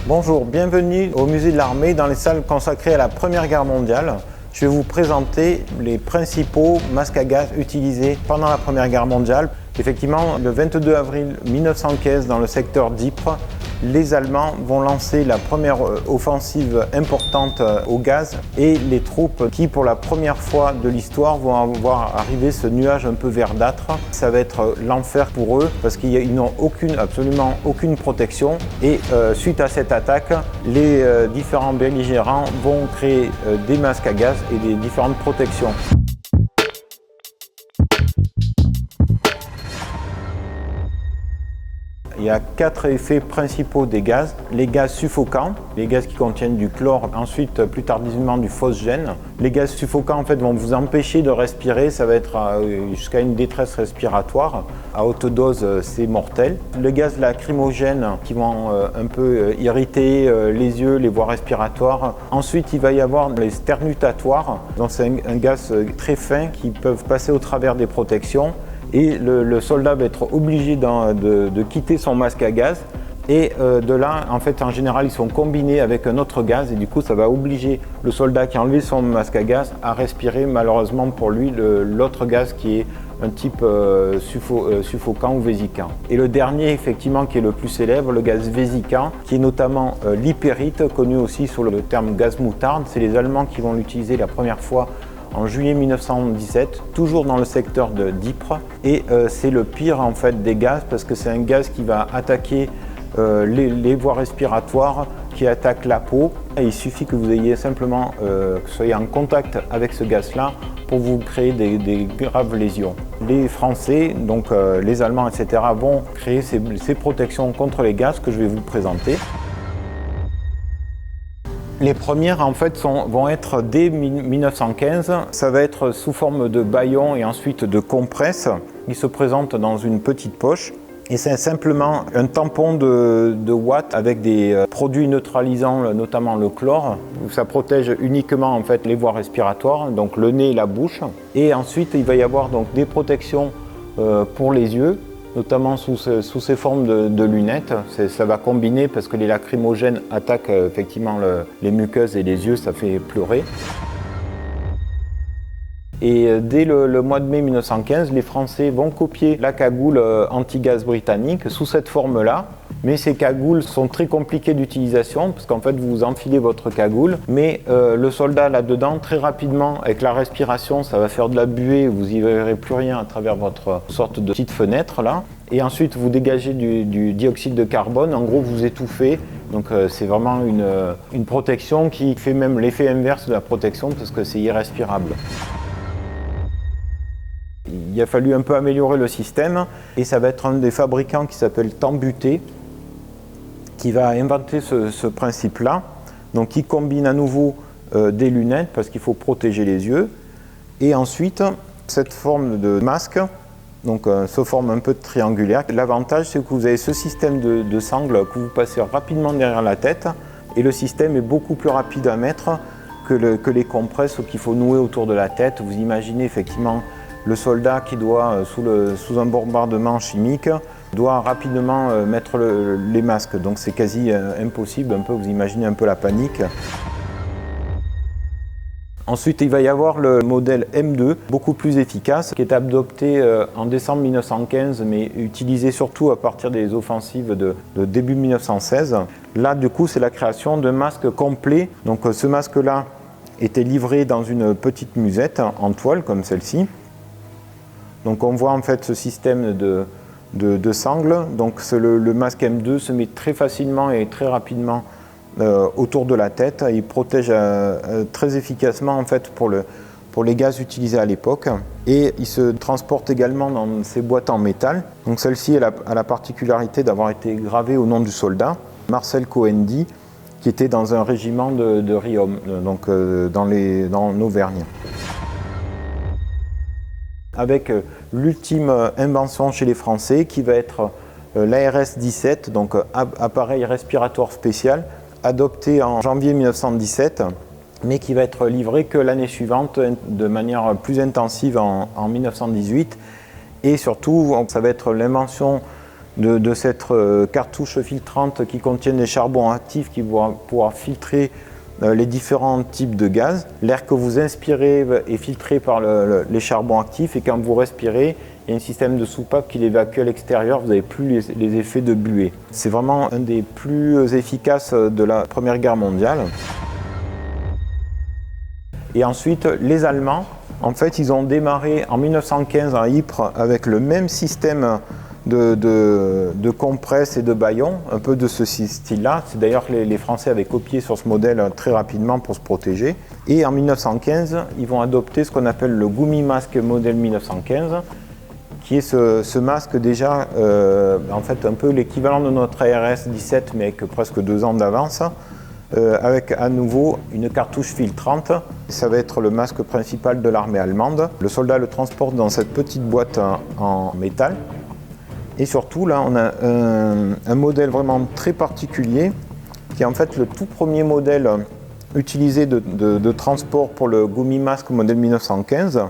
Bonjour, bienvenue au musée de l'armée dans les salles consacrées à la Première Guerre mondiale. Je vais vous présenter les principaux masques à gaz utilisés pendant la Première Guerre mondiale. Effectivement, le 22 avril 1915, dans le secteur d'Ypres, les Allemands vont lancer la première offensive importante au gaz et les troupes qui, pour la première fois de l'histoire, vont voir arriver ce nuage un peu verdâtre. Ça va être l'enfer pour eux parce qu'ils n'ont absolument aucune protection et suite à cette attaque, les différents belligérants vont créer des masques à gaz et des différentes protections. Il y a 4 effets principaux des gaz. Les gaz suffocants, les gaz qui contiennent du chlore, ensuite plus tardivement du phosgène. Les gaz suffocants en fait, vont vous empêcher de respirer, ça va être jusqu'à une détresse respiratoire. À haute dose, c'est mortel. Les gaz lacrymogènes qui vont un peu irriter les yeux, les voies respiratoires. Ensuite, il va y avoir les sternutatoires. Donc c'est un gaz très fin qui peuvent passer au travers des protections. Et le soldat va être obligé de quitter son masque à gaz et de là, en fait, en général, ils sont combinés avec un autre gaz et du coup, ça va obliger le soldat qui a enlevé son masque à gaz à respirer, malheureusement pour lui, l'autre gaz qui est un type suffocant ou vésicant. Et le dernier, effectivement, qui est le plus célèbre, le gaz vésicant, qui est notamment l'hypérite, connu aussi sous le terme gaz moutarde. C'est les Allemands qui vont l'utiliser la première fois en juillet 1917, toujours dans le secteur d'Ypres. Et c'est le pire en fait des gaz parce que c'est un gaz qui va attaquer les voies respiratoires, qui attaque la peau. Et il suffit que vous ayez simplement, que vous soyez en contact avec ce gaz-là pour vous créer des graves lésions. Les Français, donc les Allemands, etc. vont créer ces protections contre les gaz que je vais vous présenter. Les premières en fait vont être dès 1915, ça va être sous forme de bâillon et ensuite de compresse. Ils se présentent dans une petite poche et c'est simplement un tampon de ouate avec des produits neutralisants, notamment le chlore. Ça protège uniquement en fait les voies respiratoires, donc le nez et la bouche. Et ensuite il va y avoir donc des protections pour les yeux, notamment sous ces formes de lunettes. Ça va combiner parce que les lacrymogènes attaquent effectivement les muqueuses et les yeux, ça fait pleurer. Et dès le mois de mai 1915, les Français vont copier la cagoule anti-gaz britannique sous cette forme-là. Mais ces cagoules sont très compliquées d'utilisation parce qu'en fait vous enfilez votre cagoule, mais le soldat là-dedans, très rapidement, avec la respiration, ça va faire de la buée, vous n'y verrez plus rien à travers votre sorte de petite fenêtre là. Et ensuite vous dégagez du dioxyde de carbone, en gros vous étouffez. Donc c'est vraiment une protection qui fait même l'effet inverse de la protection parce que c'est irrespirable. Il a fallu un peu améliorer le système et ça va être un des fabricants qui s'appelle Tambuté qui va inventer ce principe-là. Donc il combine à nouveau des lunettes parce qu'il faut protéger les yeux et ensuite cette forme de masque donc se forme un peu triangulaire. L'avantage c'est que vous avez ce système de sangle que vous passez rapidement derrière la tête et le système est beaucoup plus rapide à mettre que les compresses qu'il faut nouer autour de la tête. Vous imaginez effectivement le soldat qui doit, sous un bombardement chimique, doit rapidement mettre les masques. Donc c'est quasi impossible, vous imaginez un peu la panique. Ensuite, il va y avoir le modèle M2, beaucoup plus efficace, qui est adopté en décembre 1915, mais utilisé surtout à partir des offensives de début 1916. Là, du coup, c'est la création d'un masque complet. Donc ce masque-là était livré dans une petite musette en toile, comme celle-ci. Donc on voit en fait ce système de sangle. Donc le masque M2 se met très facilement et très rapidement autour de la tête. Il protège très efficacement en fait pour les gaz utilisés à l'époque. Et il se transporte également dans ces boîtes en métal. Donc celle-ci a la particularité d'avoir été gravée au nom du soldat, Marcel Coendy, qui était dans un régiment de Riom, donc dans l'Auvergne. Avec l'ultime invention chez les Français qui va être l'ARS 17, donc appareil respiratoire spécial, adopté en janvier 1917, mais qui va être livré que l'année suivante de manière plus intensive en 1918. Et surtout, ça va être l'invention de cette cartouche filtrante qui contient des charbons actifs qui vont pouvoir filtrer les différents types de gaz. L'air que vous inspirez est filtré par les charbons actifs et quand vous respirez, il y a un système de soupape qui l'évacue à l'extérieur, vous n'avez plus les effets de buée. C'est vraiment un des plus efficaces de la Première Guerre mondiale. Et ensuite, les Allemands, en fait, ils ont démarré en 1915 à Ypres avec le même système de compresse et de bâillon, un peu de ce style-là. C'est d'ailleurs que les Français avaient copié sur ce modèle très rapidement pour se protéger. Et en 1915, ils vont adopter ce qu'on appelle le Gummimask modèle 1915, qui est ce masque déjà, en fait, un peu l'équivalent de notre ARS 17, mais avec presque 2 ans d'avance, avec à nouveau une cartouche filtrante. Ça va être le masque principal de l'armée allemande. Le soldat le transporte dans cette petite boîte en métal. Et surtout, là, on a un modèle vraiment très particulier, qui est en fait le tout premier modèle utilisé de transport pour le Gummimask modèle 1915.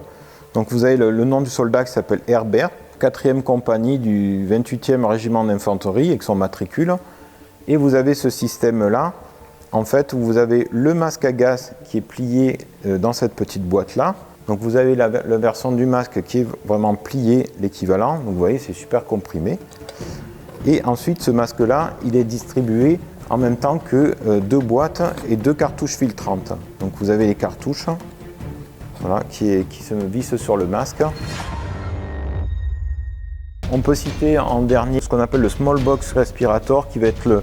Donc vous avez le nom du soldat qui s'appelle Herbert, 4e compagnie du 28e régiment d'infanterie avec son matricule. Et vous avez ce système-là, en fait, où vous avez le masque à gaz qui est plié dans cette petite boîte-là. Donc vous avez la version du masque qui est vraiment plié, l'équivalent. Donc vous voyez, c'est super comprimé. Et ensuite, ce masque-là, il est distribué en même temps que 2 boîtes et 2 cartouches filtrantes. Donc vous avez les cartouches, voilà, qui se vissent sur le masque. On peut citer en dernier ce qu'on appelle le Small Box Respirator, qui va être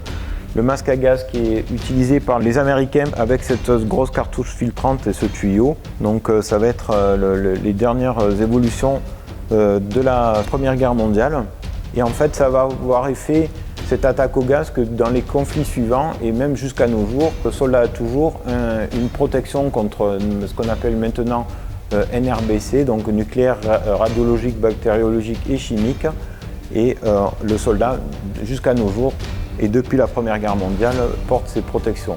le masque à gaz qui est utilisé par les Américains avec cette grosse cartouche filtrante et ce tuyau. Donc ça va être les dernières évolutions de la Première Guerre mondiale. Et en fait, ça va avoir effet, cette attaque au gaz, que dans les conflits suivants, et même jusqu'à nos jours, le soldat a toujours une protection contre ce qu'on appelle maintenant NRBC, donc nucléaire, radiologique, bactériologique et chimique. Et le soldat, jusqu'à nos jours, et depuis la Première Guerre mondiale, porte ces protections.